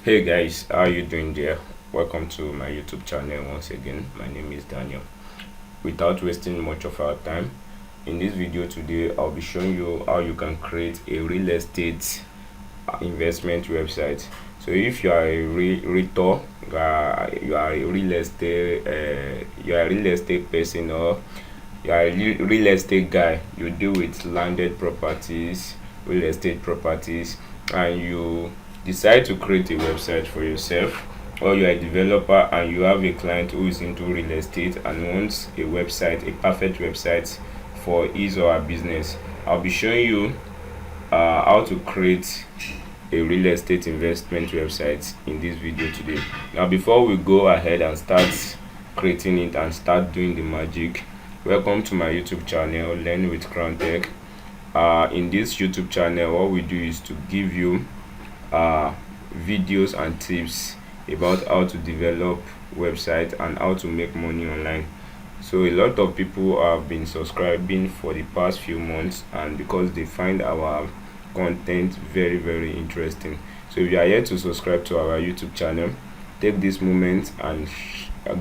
Hey guys, how are you doing there? Welcome to my YouTube channel once again. My name is Daniel. Without wasting much of our time, in this video today I'll be showing you how you can create a real estate investment website. So if you are a realtor, you are a real estate person, or you are a real estate guy, you deal with landed properties, real estate properties, and you decide to create a website for yourself, or you are a developer and you have a client who is into real estate and wants a website, a perfect website for his or her business, I'll be showing you how to create a real estate investment website in this video today. Now before we go ahead and start creating it and start doing the magic, welcome to my YouTube channel, Learn with Crown Tech. In this YouTube channel, what we do is to give you videos and tips about how to develop website and how to make money online. So a lot of people have been subscribing for the past few months, and because they find our content very interesting. So if you are yet to subscribe to our YouTube channel, take this moment and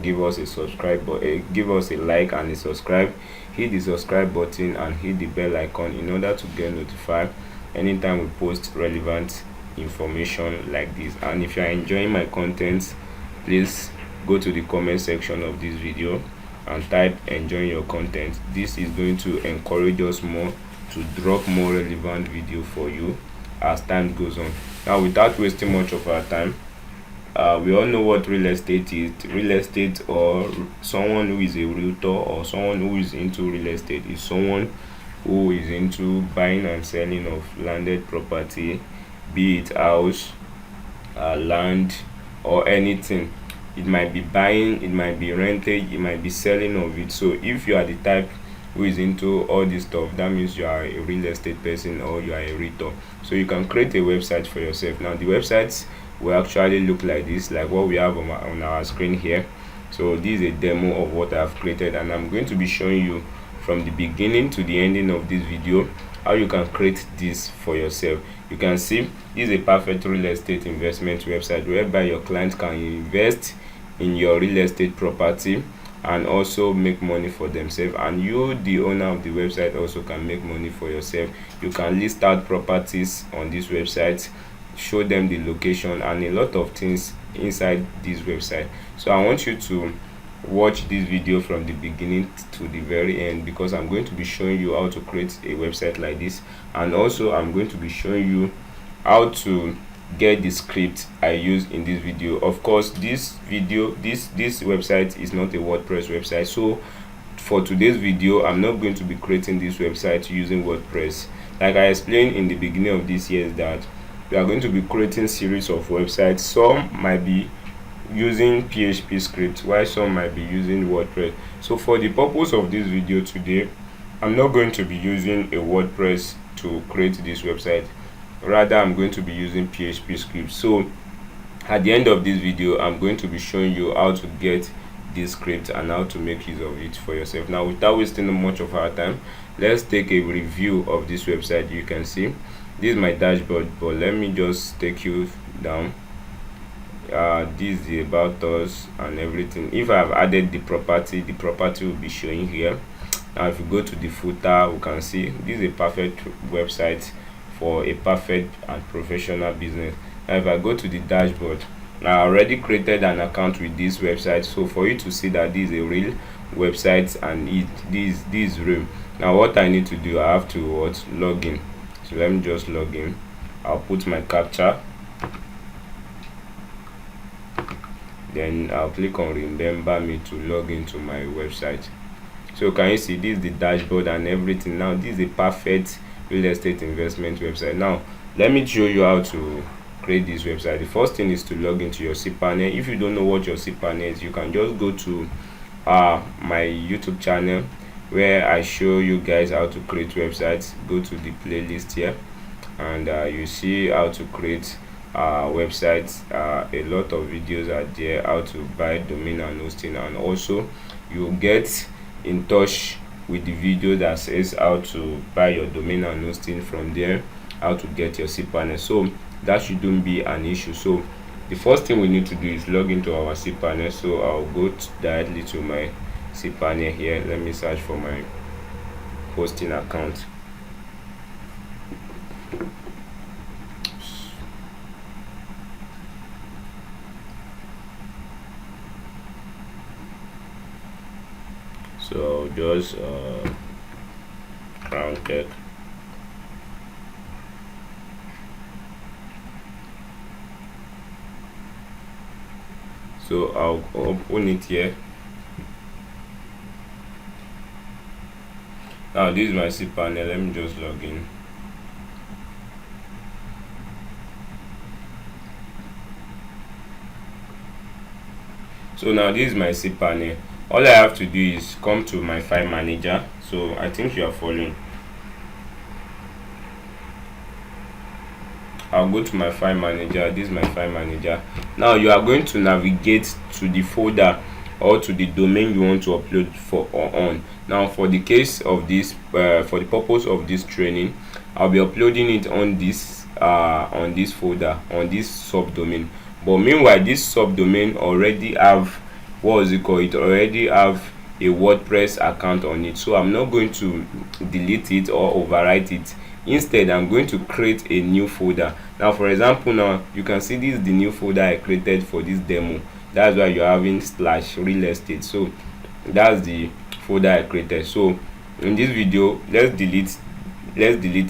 give us a subscribe, give us a like and a subscribe. Hit the subscribe button and hit the bell icon in order to get notified anytime we post relevant information like this. And if you are enjoying my content, please go to the comment section of this video and type enjoying your content. This is going to encourage us more to drop more relevant video for you as time goes on. Now without wasting much of our time, we all know what real estate is. Real estate, or someone who is a realtor or someone who is into real estate, is someone who is into buying and selling of landed property, be it house, land, or anything. It might be buying, it might be rented, it might be selling of it. So if you are the type who is into all this stuff, that means you are a real estate person or you are a realtor. So you can create a website for yourself. Now the websites will actually look like this, like what we have on our screen here. So this is a demo of what I've created, and I'm going to be showing you from the beginning to the ending of this video how you can create this for yourself. You can see this is a perfect real estate investment website whereby your client can invest in your real estate property and also make money for themselves, and you, the owner of the website, also can make money for yourself. You can list out properties on this website, show them the location and a lot of things inside this website. So I want you to watch this video from the beginning to the very end, because I'm going to be showing you how to create a website like this, and also I'm going to be showing you how to get the script I use in this video. Of course, this website is not a WordPress website, so for today's video I'm not going to be creating this website using WordPress. Like I explained in the beginning of this year, is that we are going to be creating series of websites. Some might be using PHP script, while some might be using WordPress. So for the purpose of this video today, I'm not going to be using a WordPress to create this website. Rather, I'm going to be using PHP script. So at the end of this video, I'm going to be showing you how to get this script and how to make use of it for yourself. Now without wasting much of our time, let's take a review of this website. You can see this is my dashboard, but let me just take you down. This is the about us and everything. If I have added the property will be showing here. Now if you go to the footer, we can see this is a perfect website for a perfect and professional business. Now if I go to the dashboard, now I already created an account with this website. So for you to see that this is a real website and this room, now what I need to do, I have to log in. So let me just log in. I'll put my captcha, then I'll click on remember me to log into my website. So can you see this is the dashboard and everything. Now this is a perfect real estate investment website. Now let me show you how to create this website. The first thing is to log into your cPanel. If you don't know what your cPanel is, you can just go to my YouTube channel where I show you guys how to create websites. Go to the playlist here and you see how to create websites. A lot of videos are there, how to buy domain and hosting, and also you get in touch with the video that says how to buy your domain and hosting. From there, how to get your cPanel. So that shouldn't be an issue. So the first thing we need to do is log into our cpanel. So I'll go directly to my cpanel here. Let me search for my hosting account. So just crown tech. So I'll open it here. Now this is my cpanel. Let me just log in. So now this is my cpanel. All I have to do is come to my file manager. So I think you are following. I'll go to my file manager. This is my file manager. Now you are going to navigate to the folder or to the domain you want to upload for or on. Now for the case of this, for the purpose of this training, I'll be uploading it on this folder, on this subdomain. But meanwhile, this subdomain already have, what is it called, it already have a WordPress account on it. So I'm not going to delete it or overwrite it. Instead, I'm going to create a new folder. Now for example, now you can see this is the new folder I created for this demo. That's why you're having /real estate. So that's the folder I created. So in this video, let's delete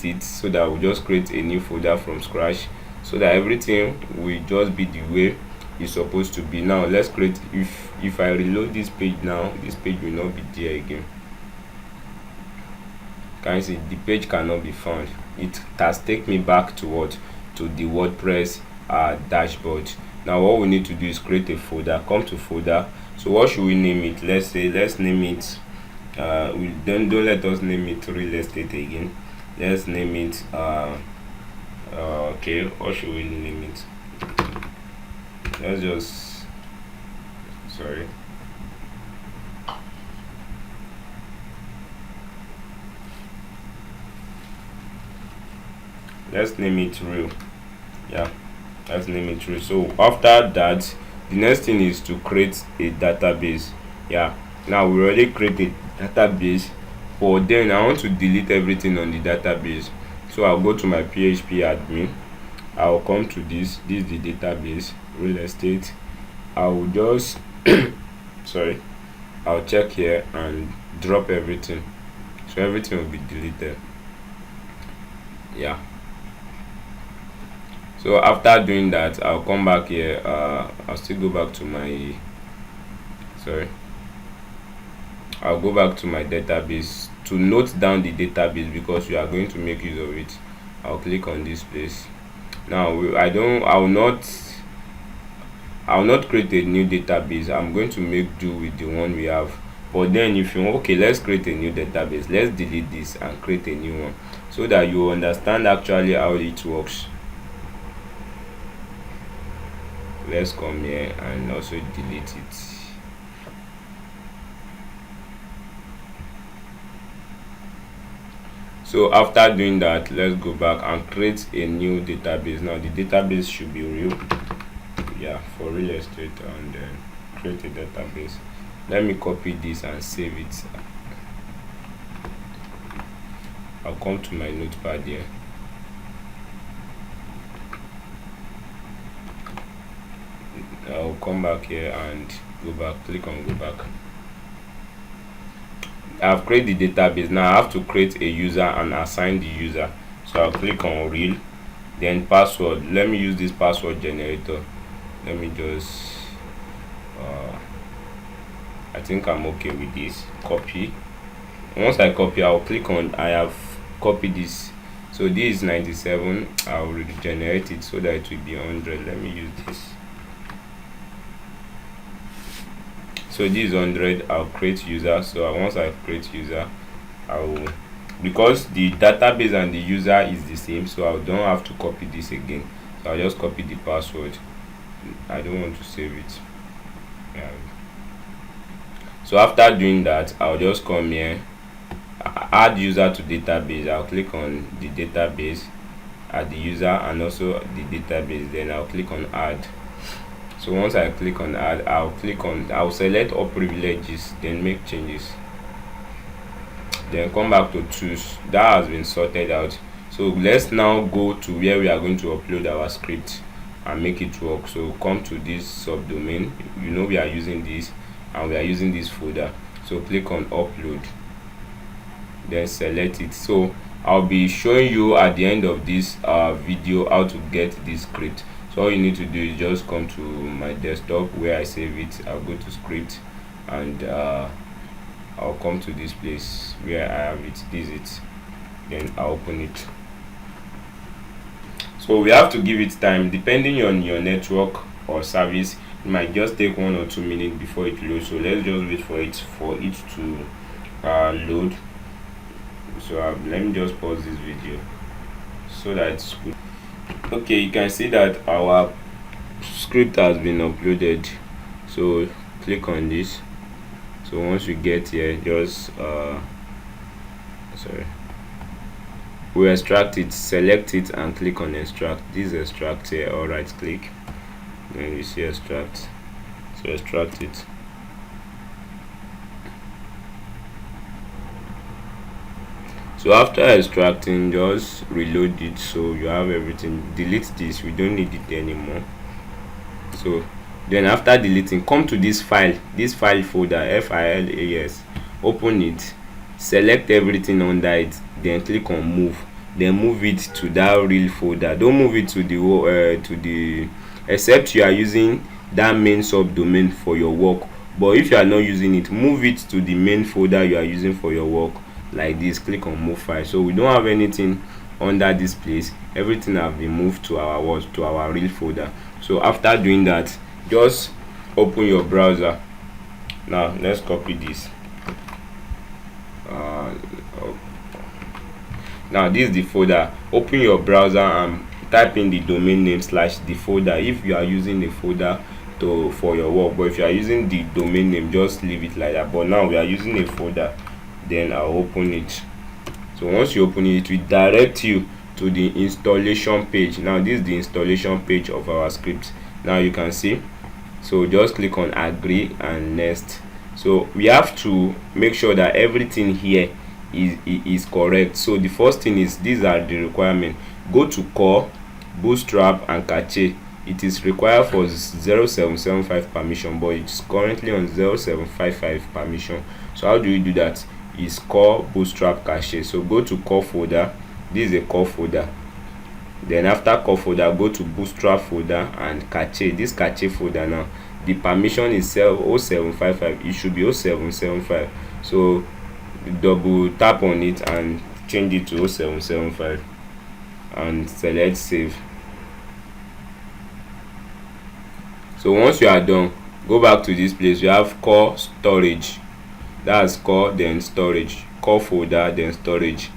it, so that we'll just create a new folder from scratch, so that everything will just be the way it's supposed to be. Now let's create, if I reload this page now, this page will not be there again. Can you see the page cannot be found? It has taken me back to what, to the WordPress dashboard. Now what we need to do is create a folder. Come to folder. So what should we name it? Let's name it we don't let us name it real estate again. Let's name it okay, what should we name it? Let's just, sorry, let's name it real. Yeah, let's name it real. So after that, the next thing is to create a database. Yeah, now we already created a database, but then I want to delete everything on the database. So I'll go to my PHP admin. I'll come to this is the database, real estate. I will just sorry, I'll check here and drop everything, so everything will be deleted. Yeah, so after doing that, I'll come back here. I'll still go back to my, sorry, I'll go back to my database to note down the database, because we are going to make use of it. I'll click on this place. Now I will not create a new database. I'm going to make do with the one we have. But then if you, okay, let's create a new database, let's delete this and create a new one, so that you understand actually how it works. Let's come here and also delete it. So after doing that, let's go back and create a new database. Now the database should be real, yeah, for real estate, and then create a database. Let me copy this and save it. I'll come to my notepad here. I'll come back here and go back, click on go back. I've created the database. Now I have to create a user and assign the user. So I'll click on real, then password. Let me use this password generator. Let me just I think I'm okay with this. Copy. Once I copy, I'll click on, I have copied this. So this is 97. I'll regenerate it so that it will be 100. Let me use this. So this is 100. I'll create user. So once I create user, I will, because the database and the user is the same, so I don't have to copy this again. So I'll just copy the password. I don't want to save it. Yeah. So after doing that, I'll just come here, add user to database. I'll click on the database, add the user and also the database. Then I'll click on add. So once I click on add, I'll select all privileges, then make changes, then come back to tools. That has been sorted out. So let's now go to where we are going to upload our script and make it work. So come to this subdomain, we are using this, and we are using this folder. So click on upload, then select it. So I'll be showing you at the end of this video how to get this script. So all you need to do is just come to my desktop where I save it. I'll go to script, and I'll come to this place where I have it. This is it. Then I'll open it. So we have to give it time. Depending on your network or service, it might just take 1 or 2 minutes before it loads. So let's just wait for it to load. So let me just pause this video so that it's good. Okay, you can see that our script has been uploaded. So click on this. So once you get here, just we extract it, select it, and click on extract. This extract here, or right click, then you see extract. So extract it. So after extracting, just reload it so you have everything. Delete this, we don't need it anymore. So then after deleting, come to this file folder, files, open it, select everything under it, then click on move, then move it to that real folder. Don't move it to the except you are using that main subdomain for your work. But if you are not using it, move it to the main folder you are using for your work, like this. Click on move file. So we don't have anything under this place. Everything have been moved to our real folder. So after doing that, just open your browser. Now let's copy this. Now this is the folder. Open your browser and type in the domain name / the folder if you are using the folder for your work. But if you are using the domain name, just leave it like that. But now we are using a folder. Then I'll open it. So once you open it, it will direct you to the installation page. Now this is the installation page of our script. Now you can see. So just click on agree and next. So we have to make sure that everything here is correct. So the first thing is, these are the requirements. Go to core, bootstrap, and cache. It is required for 0775 permission, but it's currently on 0755 permission. So how do you do that? Is core, bootstrap, cache. So go to core folder. This is a core folder. Then after core folder, go to bootstrap folder and cache. This cache folder, now the permission is 0755. It should be 0775. So double tap on it and change it to 0775 and select save. So once you are done, go back to this place. You have core storage. That's core, then storage, core folder, then storage.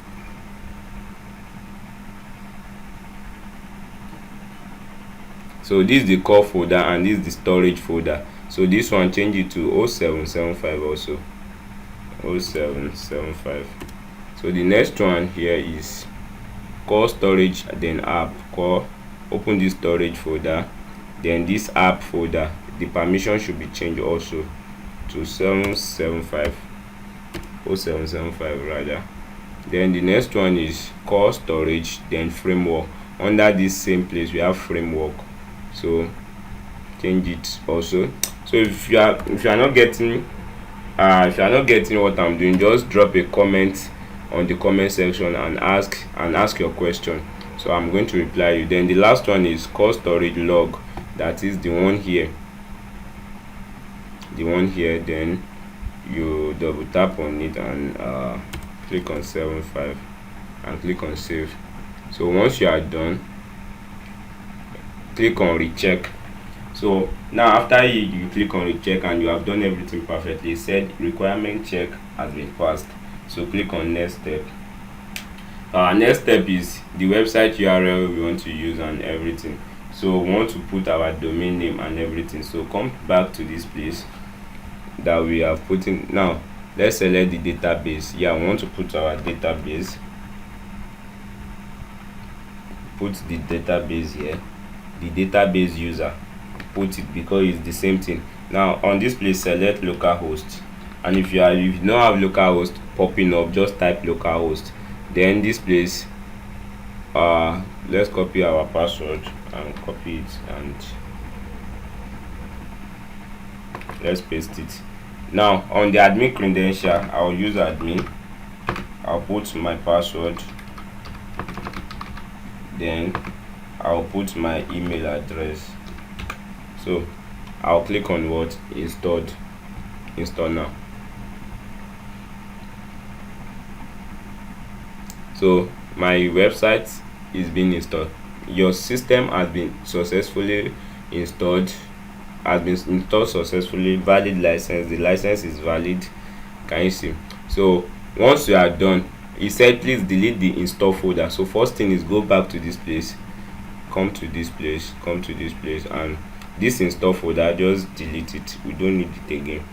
So this is the core folder and this is the storage folder. So this one, change it to 0775 also. 0775. So the next one here is core storage, then app. Core, open this storage folder, then this app folder. The permission should be changed also to 0775 rather. Then the next one is core storage, then framework. Under this same place we have framework, so change it also. So if you are not getting what I'm doing, just drop a comment on the comment section and ask your question, so I'm going to reply you. Then the last one is core storage log. That is the one here. Then you double tap on it and click on 75 and click on save. So once you are done, click on recheck. So now after you click on recheck and you have done everything perfectly, said requirement check has been passed. So click on next step. Next step is the website URL we want to use and everything. So we want to put our domain name and everything. So come back to this place that we have put in. Now let's select the database. Yeah, we want to put our database. Put the database here, the database user. put it because it's the same thing. Now on this place, select localhost, and if you don't have localhost popping up, just type localhost. Then this place, let's copy our password and copy it, and let's paste it. Now on the admin credential, I'll use admin. I'll put my password, then I'll put my email address. So I'll click on what install now. So my website is being installed. Your system has been successfully installed, successfully. Valid license, the license is valid. Can you see? So once you are done, it said please delete the install folder. So first thing is go back to this place, come to this place, and this install folder, just delete it. We don't need it again.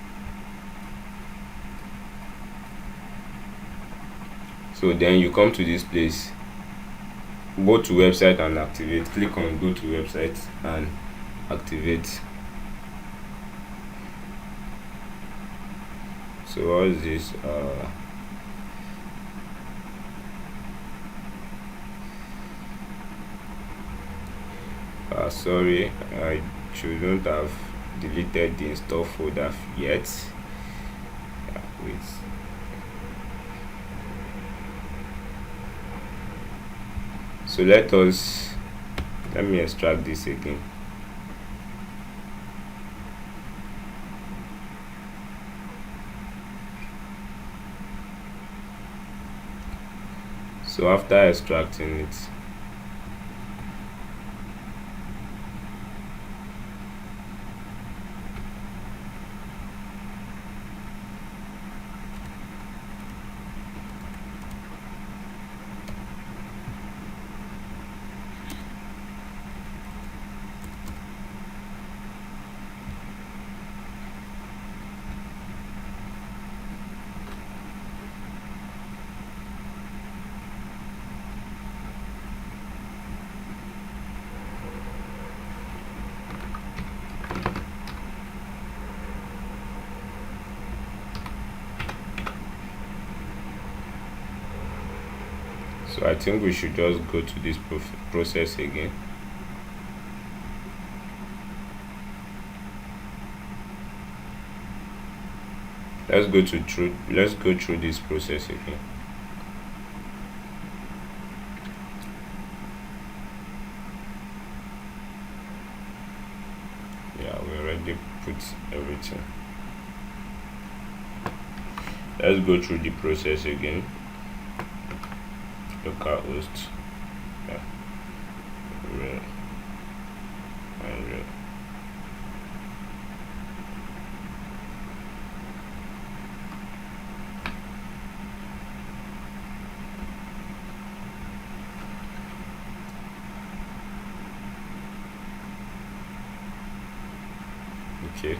So then you come to this place, go to website and activate. Click on go to website and activate. So what is this? Sorry, I shouldn't have deleted the install folder yet. Wait. So let me extract this again. So after extracting it, so I think we should just go to this process again. Let's go through this process again. Yeah, we already put everything. Let's go through the process again. Localhost, yeah, real and real. Okay.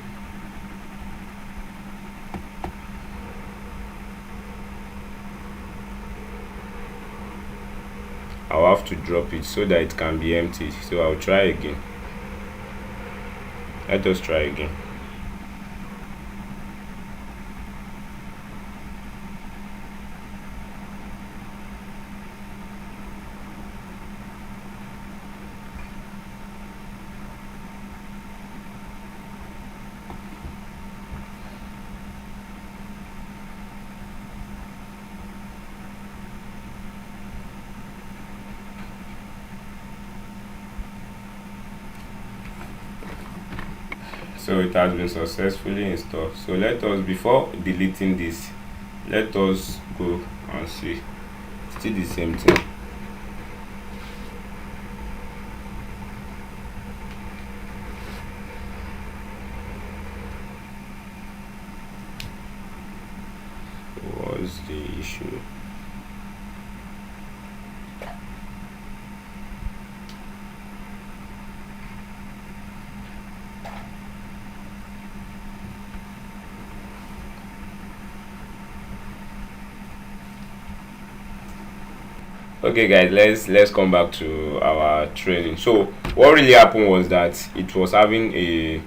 I'll have to drop it so that it can be empty. So I'll try again. Let us try again. So it has been successfully installed. So let us, before deleting this, let us go and see. Still the same thing. What's the issue? Okay guys, let's come back to our training. So what really happened was that it was having a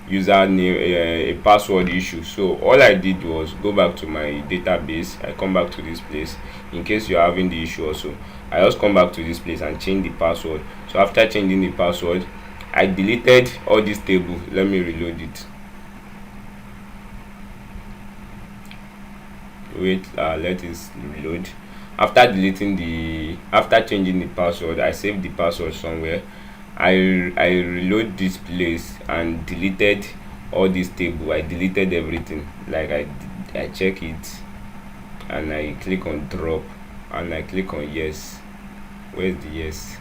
username, a password issue. So all I did was go back to my database. I come back to this place. In case you're having the issue also, I just come back to this place and change the password. So after changing the password, I deleted all this table. Let me reload it. Wait, let it reload. After changing the password, I saved the password somewhere. I reload this place and deleted all this table. I deleted everything. Like I check it and I click on drop and I click on yes. Where's the yes?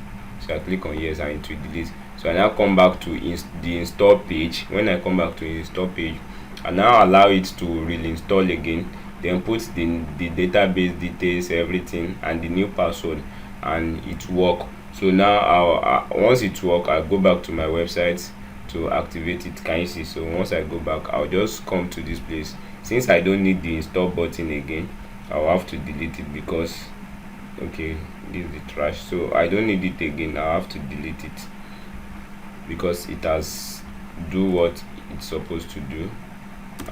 So I click on yes and it will delete. So I now come back to the install page. When I come back to install page, I now allow it to reinstall again, then put the database details, everything, and the new password, and it work. So now once it work, I'll go back to my website to activate it. Can you see? So once I go back, I'll just come to this place. Since I don't need the install button again, I'll have to delete it because okay, this is the trash. So I don't need it again. I'll have to delete it because it has do what it's supposed to do.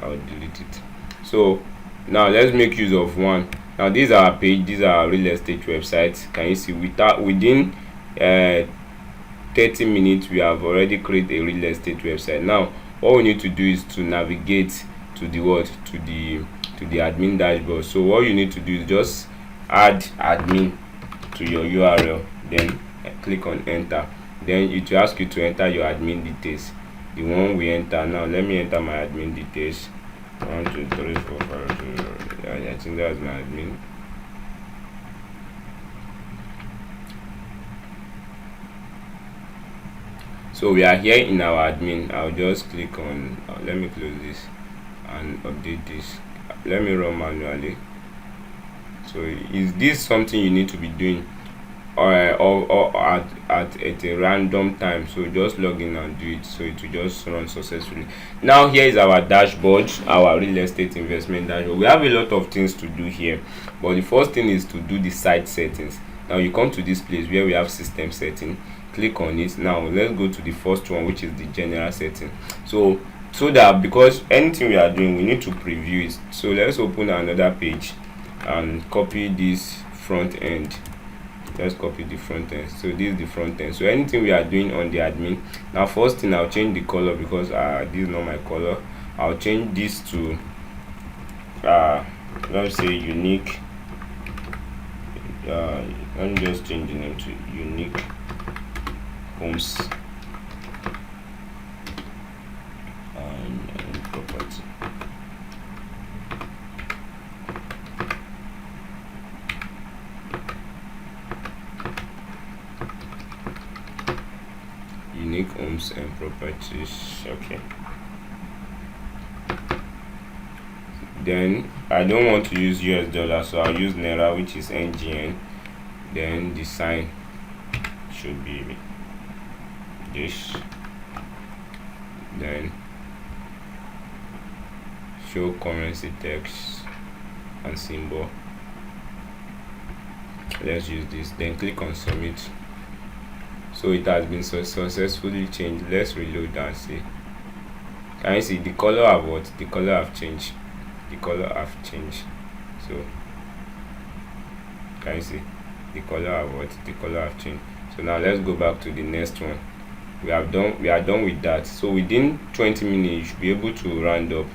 I'll delete it. So now let's make use of one. Now these are our page, these are our real estate websites. Can you see within 30 minutes we have already created a real estate website. Now what we need to do is to navigate to the admin dashboard. So what you need to do is just add admin to your URL, then click on enter. Then it will ask you to enter your admin details, the one we enter. Now let me enter my admin details. 1 2 3 4 5 I think that's my admin. So we are here in our admin. I'll just click on let me close this and update this. Let me run manually. So is this something you need to be doing or at a random time? So just log in and do it, so it will just run successfully. Now here is our dashboard, our real estate investment dashboard. We have a lot of things to do here, but the first thing is to do the site settings. Now you come to this place where we have system setting, click on it. Now let's go to the first one, which is the general setting. So that because anything we are doing, we need to preview it. So let's open another page and copy this front end. Let's copy the front end. So this is the front end. So anything we are doing on the admin. Now first thing, I'll change the color because this is not my color. I'll change this to let's say unique. Let me just change the name to unique homes and property. Unique homes and properties. Okay, then I don't want to use US dollar, so I'll use Naira, which is NGN. Then the sign should be this. Then show currency text and symbol. Let's use this, then click on submit. So it has been successfully changed. Let's reload and see. Can you see the color of what? The color have changed. The color have changed. So can you see the color of what? The color have changed. So now let's go back to the next one. We are done with that. So within 20 minutes you should be able to round up.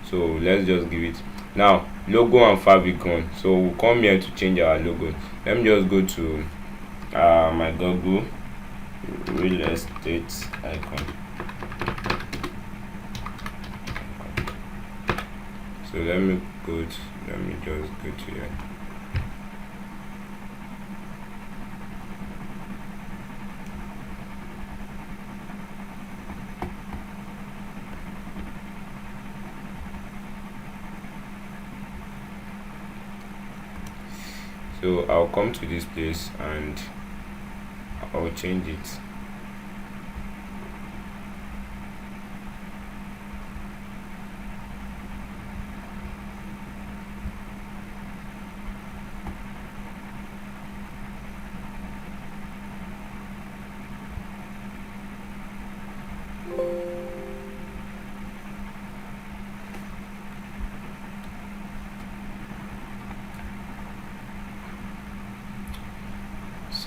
So let's just give it. Now logo and favicon. So we'll come here to change our logo. Let me just go to my Google real estate icon. So let me just go to here. So I'll come to this place and I'll change it.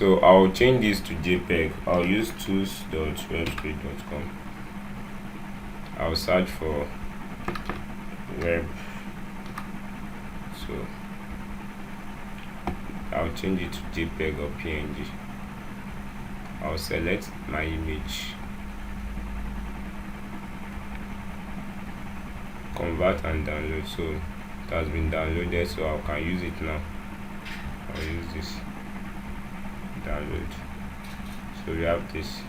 So I'll change this to JPEG. I'll use tools.webscript.com. I'll search for web. So I'll change it to JPEG or PNG. I'll select my image, convert and download. So it has been downloaded, so I can use it now. I'll use this, download. So we have this.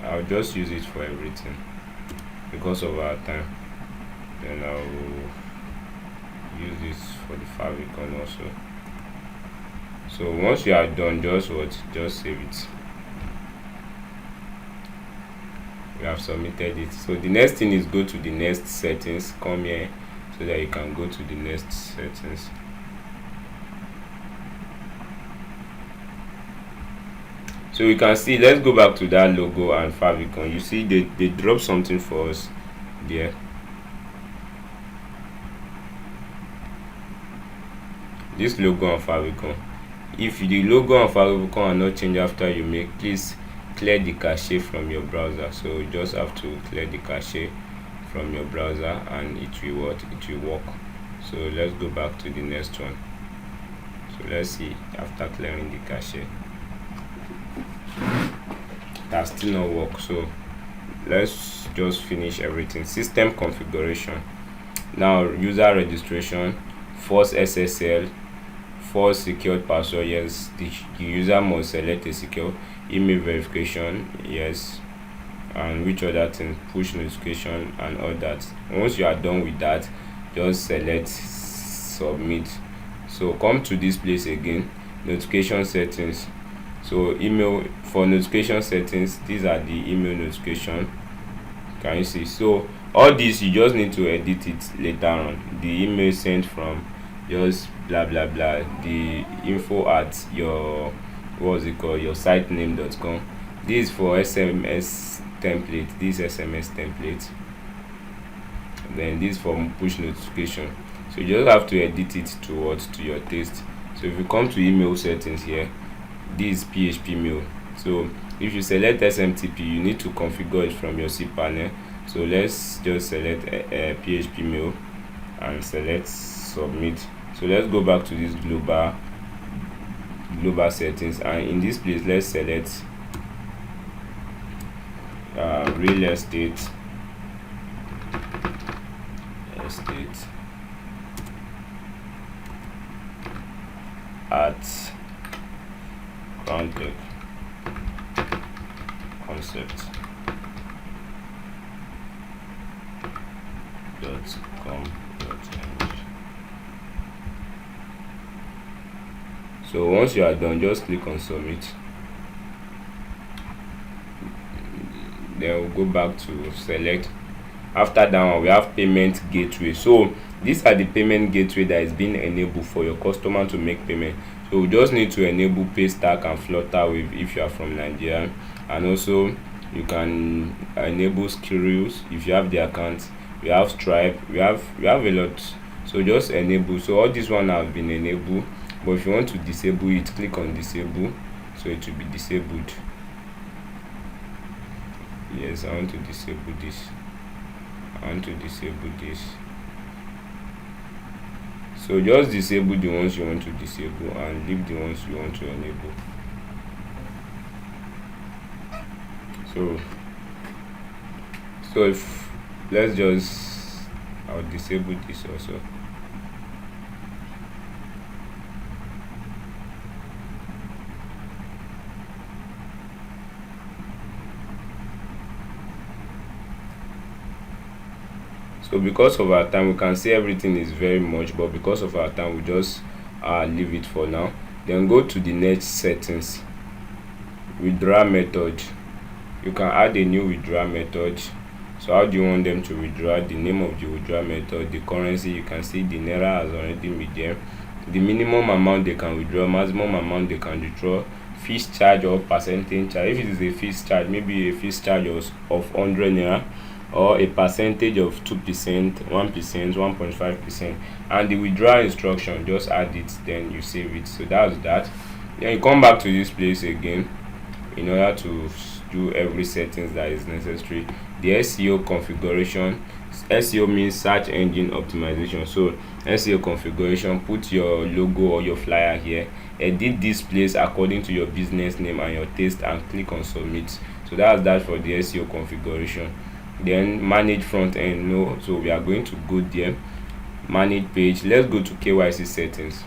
I'll just use it for everything because of our time. Then I'll use this for the favicon also. So once you are done, just save it. We have submitted it. So the next thing is go to the next settings. Come here so that you can go to the next settings. So you can see, let's go back to that logo and favicon. You see they drop something for us there. This logo and favicon. If the logo and favicon are not changed after you make, please clear the cache from your browser. So you just have to clear the cache from your browser and it will work. So let's go back to the next one. So let's see, after clearing the cache, that still not work. So let's just finish everything. System configuration. Now user registration, force SSL, force secured password. Yes, the user must select a secure email verification. Yes, and which other thing, push notification and all that. Once you are done with that, just select submit. So come to this place again, notification settings. So email, for notification settings, these are the email notification. Can you see? So all this you just need to edit it later on. The email sent from, just blah blah blah, the info at your, what's it called, your site name.com. This is for SMS template, this SMS template. Then this for push notification. So you just have to edit it to your taste. So if you come to email settings here, this PHP mail. So if you select SMTP, you need to configure it from your cPanel. So let's just select PHP mail and select submit. So let's go back to this global settings, and in this place let's select real estate at Groundtech concept.com.ng. So once you are done, just click on submit. Then we'll go back to select. After that one, we have payment gateway. So these are the payment gateway that is being enabled for your customer to make payment. So we just need to enable Paystack and Flutterwave if you are from Nigeria, and also you can enable Skrill if you have the account. We have Stripe, we have a lot. So just enable. So all this one have been enabled, but if you want to disable it, click on disable, so it will be disabled. Yes, I want to disable this. So just disable the ones you want to disable and leave the ones you want to enable. So if I'll disable this also. So because of our time, we can see everything is very much, but because of our time, we just leave it for now. Then go to the next settings, withdraw method. You can add a new withdraw method. So how do you want them to withdraw? The name of the withdraw method, the currency. You can see the naira has already been there, the minimum amount they can withdraw, maximum amount they can withdraw, fees charge or percentage charge. If it is a fees charge, maybe a fees charge of 100 naira, or a percentage of 2%, 1%, 1.5%, and the withdrawal instruction, just add it, then you save it. So that's that. Then you come back to this place again in order to do every settings that is necessary. The SEO configuration. SEO means search engine optimization. So SEO configuration, put your logo or your flyer here, edit this place according to your business name and your taste, and click on submit. So that's that for the SEO configuration. Then manage front end. No, so we are going to go there, manage page. Let's go to KYC settings.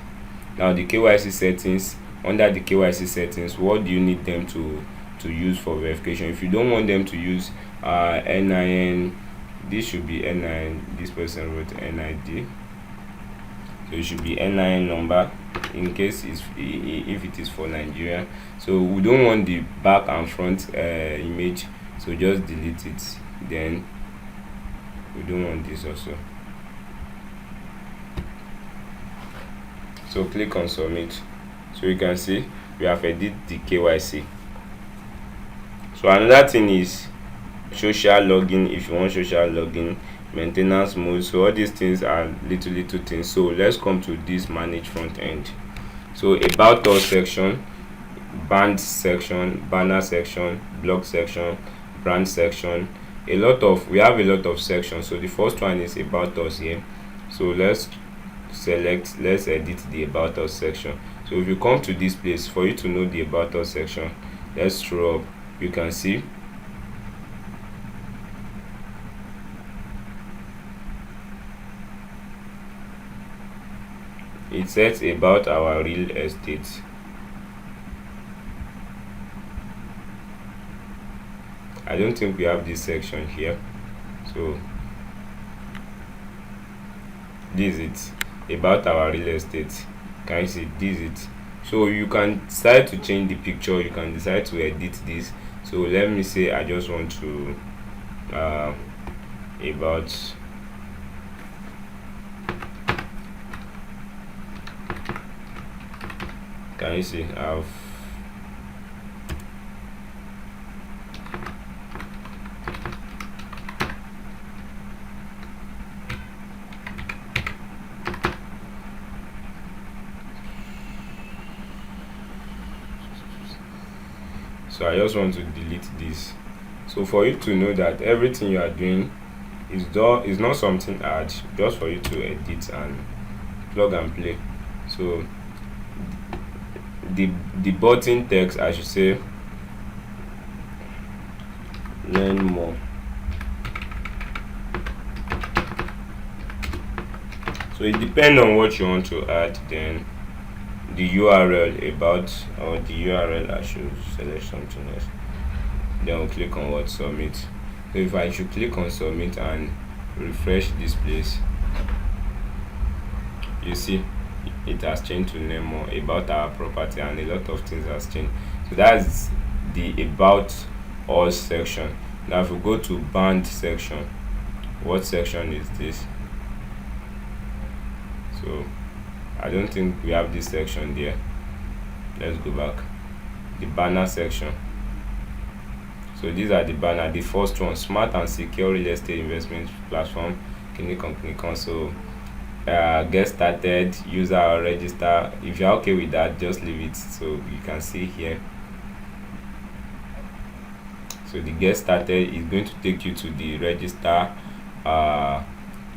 Now the KYC settings, under the KYC settings, what do you need them to use for verification? If you don't want them to use NIN, this should be NIN. This person wrote NID, so it should be NIN number in case if it is for Nigeria. So we don't want the back and front image, so just delete it. Then we don't want this also, so click on submit. So you can see we have edited the KYC. So another thing is social login. If you want social login, maintenance mode. So all these things are little things. So let's come to this manage front end. So about us section, band section, banner section, blog section, brand section. We have a lot of sections. So the first one is about us here. So let's edit the about us section. So if you come to this place, for you to know the about us section, let's scroll up. You can see it says about our real estate. I don't think we have this section here. So this is it, about our real estate. Can you see this is it? So you can decide to change the picture, you can decide to edit this. So let me say I just want to about can you see I've so I just want to delete this. So for you to know that everything you are doing is not something hard, just for you to edit and plug and play. So the button text, I should say, learn more. So it depends on what you want to add. Then the URL about, or the URL, I should select something else. Then we'll click on what, submit. So if I should click on submit and refresh this place, you see it has changed to name more, about our property, and a lot of things has changed. So that's the about us section. Now if we go to band section, what section is this? So I don't think we have this section there. Let's go back. The banner section. So these are the banner. The first one, smart and secure real estate investment platform. Click on. So get started, user or register. If you're okay with that, just leave it. So you can see here. So the get started is going to take you to the register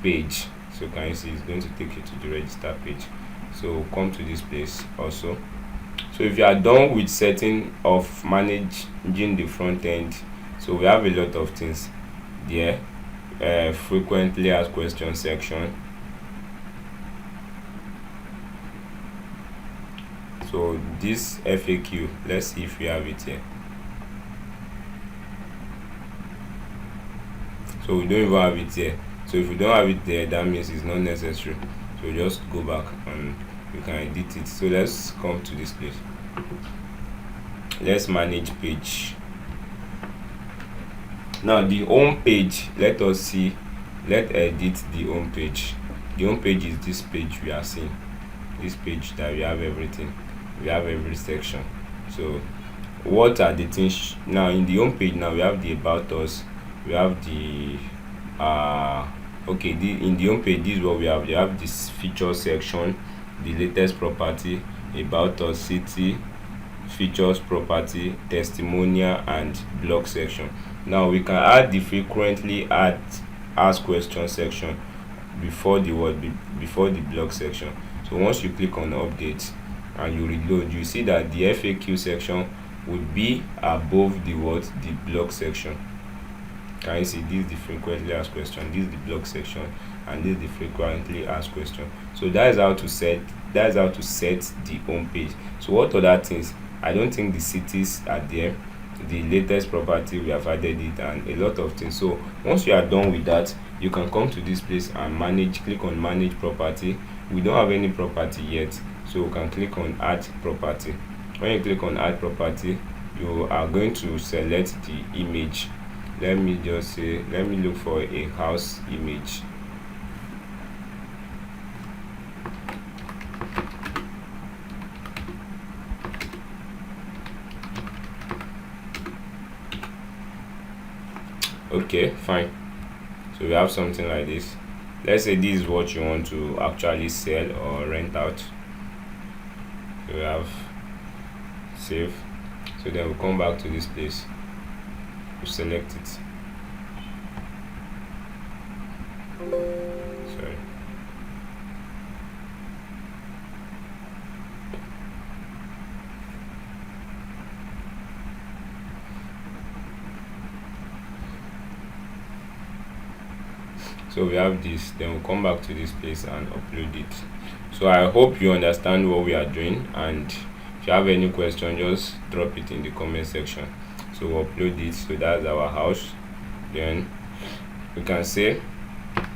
page. So can you see it's going to take you to the register page. So come to this place also. So if you are done with setting of managing the front end, so we have a lot of things there. Frequently asked questions section. So this FAQ, let's see if we have it here. So we don't even have it here. So if you don't have it there, that means it's not necessary. So just go back and you can edit it. So let's come to this place. Let's manage page. Now the home page, let us edit the home page. The home page is this page we are seeing. This page that we have everything. We have every section. So what are the things now in the home page? Now we have the about us, we have the okay, in the home page, this is what we have. You have this feature section, the latest property, about us, city, features, property, testimonial, and blog section. Now we can add the frequently asked question section before the before the blog section. So once you click on update and you reload, you see that the FAQ section would be above the blog section. Can you see? This is the frequently asked question, this is the blog section, and this is the frequently asked question. So that is how to set the home page. So what other things? I don't think the cities are there, the latest property, we have added it, and a lot of things. So once you are done with that, you can come to this place and click on manage property. We don't have any property yet, so we can click on add property. When you click on add property, you are going to select the image. Let me look for a house image. Okay, fine. So we have something like this. Let's say this is what you want to actually sell or rent out. So we have save. So then we'll come back to this place, we select it. Sorry. So we have this, then we'll come back to this place and upload it. So I hope you understand what we are doing, and if you have any question, just drop it in the comment section. So we'll upload it. So that's our house. Then we can say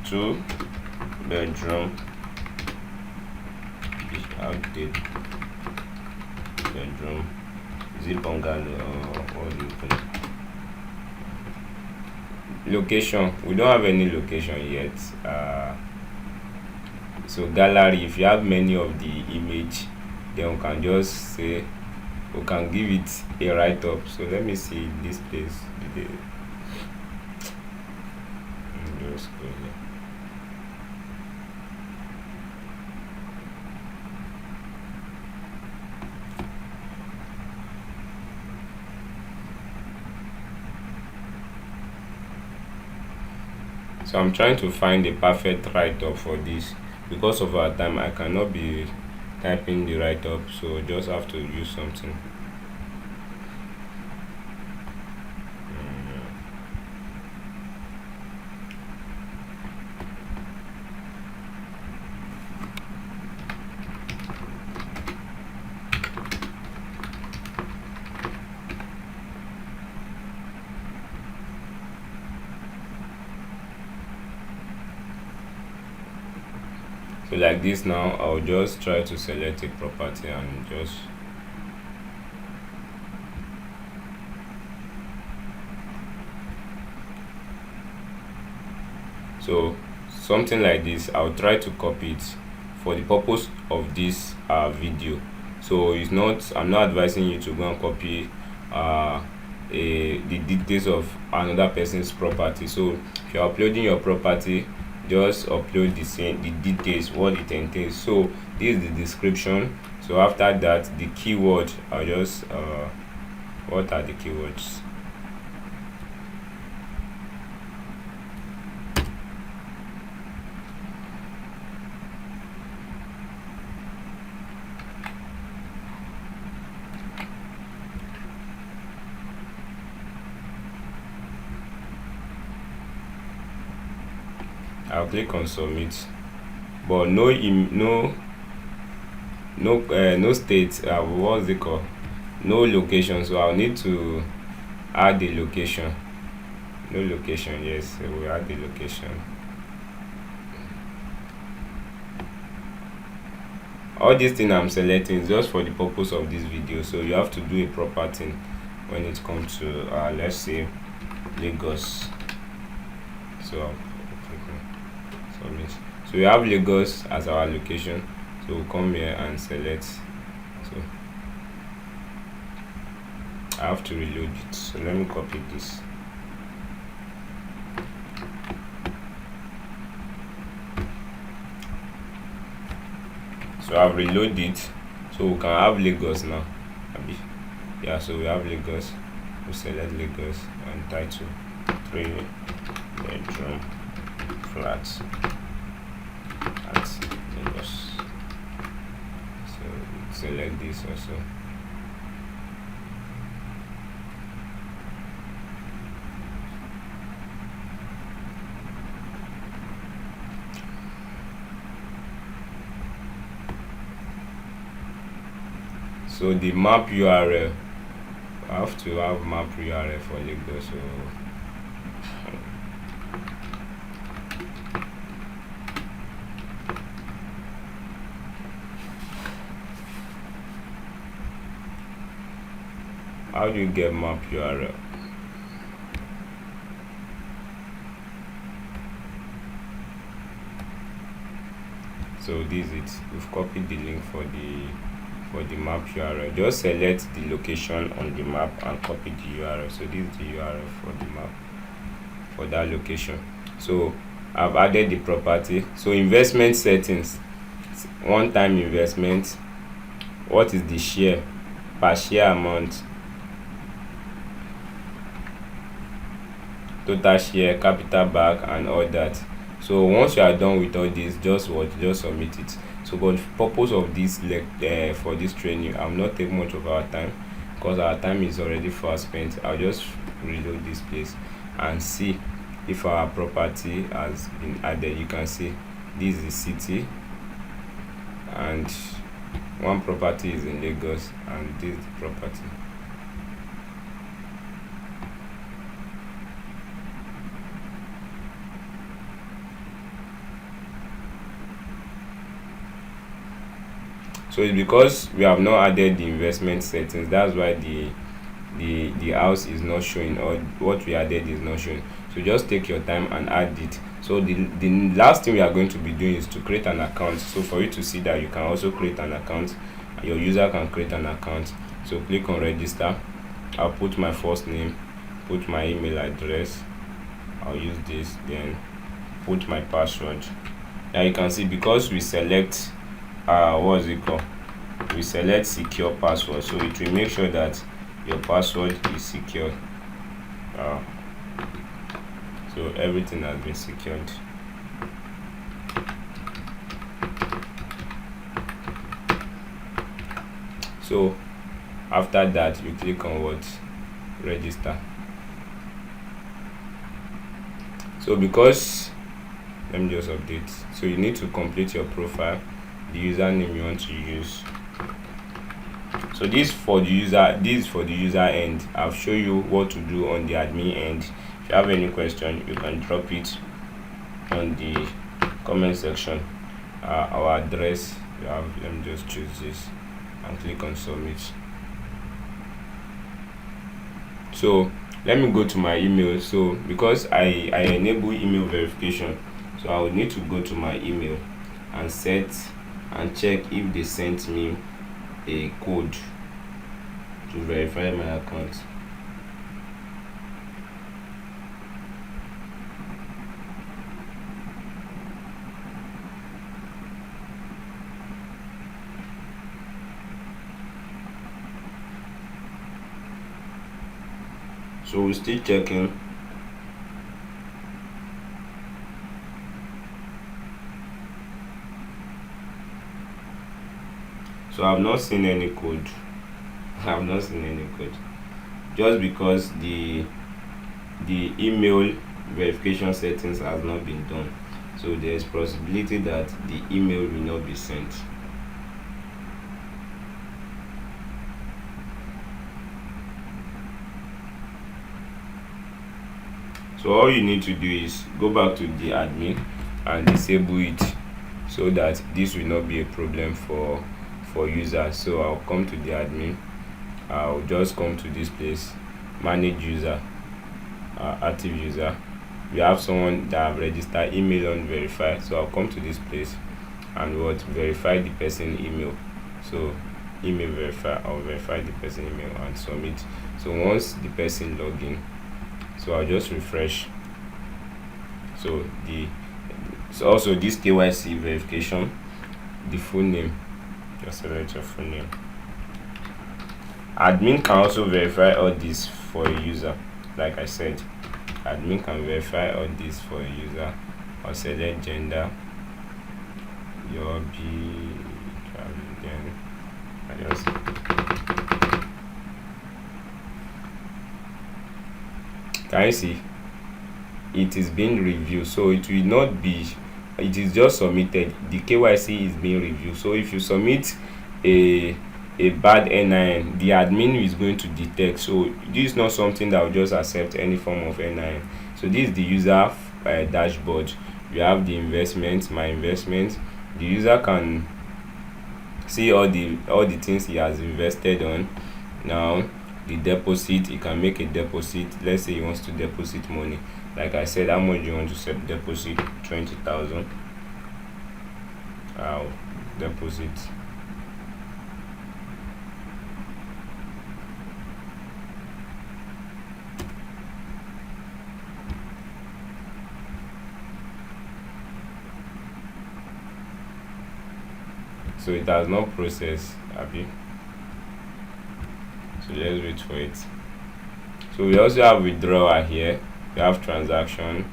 2-bedroom outdated bedroom, is it bungalow or do you put? Location, we don't have any location yet. So gallery, if you have many of the image, then we can just say, we can give it a write-up. So let me see this place. Just go here. So I'm trying to find a perfect write-up for this. Because of our time, I cannot be typing the write-up, so just have to use something. So like this now, I'll just try to select a property and just so something like this. I'll try to copy it for the purpose of this video. So I'm not advising you to go and copy the details of another person's property. So if you're uploading your property, just upload the details, what it entails. So this is the description. So after that, the keyword, I'll just what are the keywords? I'll click on submit, but no state, what's it called, no location. So I'll need to add the location. No location, yes, so we'll add the location. All these things I'm selecting is just for the purpose of this video, so you have to do a proper thing when it comes to let's say Lagos. So we have Lagos as our location, so we'll come here and select. So I have to reload it, so let me copy this. So I've reloaded it, so we can have Lagos now. Yeah, so we have Lagos. We select Lagos and title 3 bedroom flat at Lagos. So select this also. So the map URL, I have to have map URL for Lagos. So how do you get map URL? So this is it. We've copied the link for the map URL. Just select the location on the map and copy the URL. So this is the URL for the map for that location. So I've added the property. So investment settings, one-time investment. What is the share? Per share amount, total share, capital back, and all that. So once you are done with all this, just submit it. So for the purpose of this for this training, I'm not taking much of our time because our time is already fast spent. I'll just reload this place and see if our property has been added. You can see this is the city, and one property is in Lagos, and this is the property. So it's because we have not added the investment settings, that's why the house is not showing, or what we added is not showing. So just take your time and add it. So the last thing we are going to be doing is to create an account. So for you to see that, you can also create an account. Your user can create an account. So click on register. I'll put my first name, put my email address, I'll use this, then put my password. Now you can see, because we select what's it called, we select secure password, so it will make sure that your password is secure. So everything has been secured. So after that, you click on what? Register. So because, let me just update. So you need to complete your profile, the username you want to use. So this for the user end. I'll show you what to do on the admin end. If you have any question, you can drop it on the comment section. Our address, let me just choose this and click on submit. So let me go to my email. So because I enable email verification, so I will need to go to my email and set and check if they sent me a code to verify my account. So we're still checking. So I've not seen any code. I've not seen any code, just because the email verification settings has not been done. So there's possibility that the email will not be sent. So all you need to do is go back to the admin and disable it, so that this will not be a problem for users. So I'll come to the admin. I'll just come to this place, manage user, active user. We have someone that have registered, email on verify. So I'll come to this place and what, verify the person email. So email verify, I'll verify the person email and submit. So once the person log in, so I'll just refresh. So also this KYC verification, the full name, Just select your full name. Admin can also verify all this for a user. Like I said, admin can verify all this for a user. Or select gender, your B, then I just can you see it is being reviewed, so it will not be, it is just submitted. The KYC is being reviewed. So if you submit a bad NIN, the admin is going to detect. So this is not something that will just accept any form of NIN. So this is the user dashboard. You have the investment, my investment. The user can see all the things he has invested on. Now the deposit, he can make a deposit. Let's say he wants to deposit money. Like I said, how much do you want to set deposit? 20,000. I'll deposit. So it has not processed, happy. So let's wait for it. So we also have withdrawal here. You have transaction,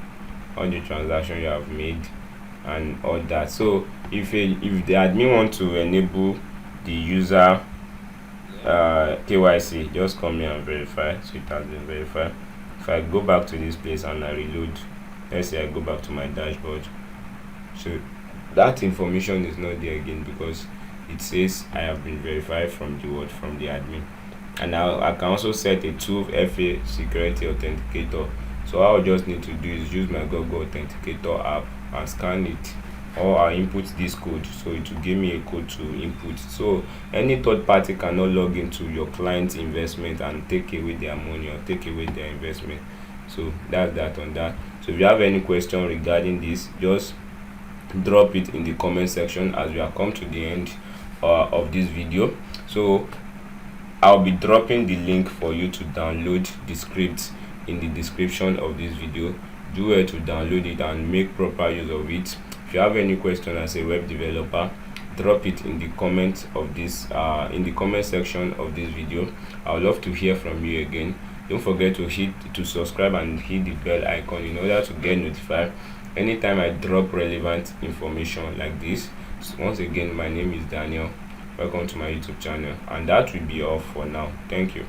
all the transaction you have made and all that. So if the admin want to enable the user KYC, just come here and verify. So it has been verified. If I go back to this place and I reload, let's say I go back to my dashboard, so that information is not there again because it says I have been verified from the word from the admin. And now I can also set a 2FA security authenticator. So all I just need to do is use my Google Authenticator app and scan it, or I input this code, so it will give me a code to input. So any third party cannot log into your client's investment and take away their money or take away their investment. So that's that on that. So if you have any question regarding this, just drop it in the comment section as we have come to the end of this video. So I'll be dropping the link for you to download the script in the description of this video. Do well to download it and make proper use of it. If you have any question as a web developer, drop it in the comment of this in the comment section of this video. I would love to hear from you again. Don't forget to subscribe and hit the bell icon in order to get notified anytime I drop relevant information like this. So once again, my name is Daniel. Welcome to my YouTube channel, and that will be all for now. Thank you.